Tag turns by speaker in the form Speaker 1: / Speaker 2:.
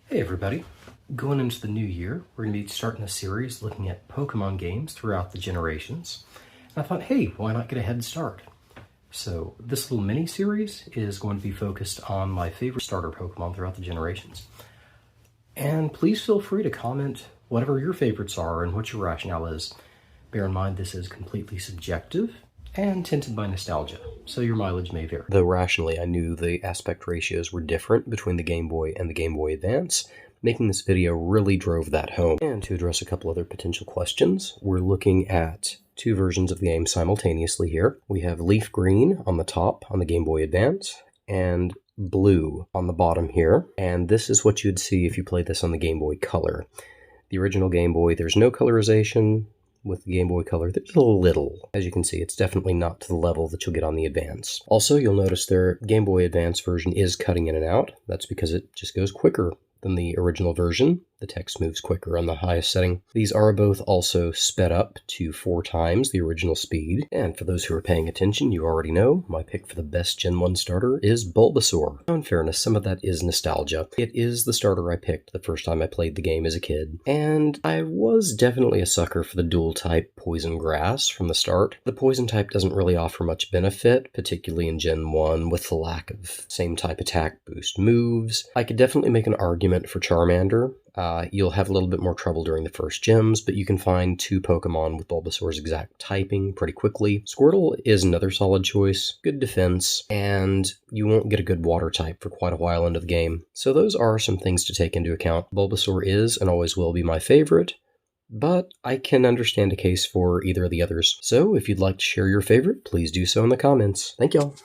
Speaker 1: Hey everybody, going into the new year, we're going to be starting a series looking at Pokemon games throughout the generations. And I thought, hey, why not get a head start? So this little mini-series is going to be focused on my favorite starter Pokemon throughout the generations. And please feel free to comment whatever your favorites are and what your rationale is. Bear in mind this is completely subjective and tinted by nostalgia, so your mileage may vary. Though rationally I knew the aspect ratios were different between the Game Boy and the Game Boy Advance, making this video really drove that home. And to address a couple other potential questions, we're looking at two versions of the game simultaneously here. We have LeafGreen on the top on the Game Boy Advance, and blue on the bottom here. And this is what you'd see if you played this on the Game Boy Color. The original Game Boy, there's no colorization. With the Game Boy Color, there's a little. As you can see, it's definitely not to the level that you'll get on the Advance. Also, you'll notice their Game Boy Advance version is cutting in and out. That's because it just goes quicker than the original version. The text moves quicker on the highest setting. These are both also sped up to 4 times the original speed. And for those who are paying attention, you already know my pick for the best Gen 1 starter is Bulbasaur. In fairness, some of that is nostalgia. It is the starter I picked the first time I played the game as a kid. And I was definitely a sucker for the dual type Poison Grass from the start. The Poison type doesn't really offer much benefit, particularly in Gen 1 with the lack of same type attack boost moves. I could definitely make an argument for Charmander. You'll have a little bit more trouble during the first gyms, but you can find 2 Pokemon with Bulbasaur's exact typing pretty quickly. Squirtle is another solid choice, good defense, and you won't get a good water type for quite a while into the game. So those are some things to take into account. Bulbasaur is and always will be my favorite, but I can understand a case for either of the others. So if you'd like to share your favorite, please do so in the comments. Thank y'all.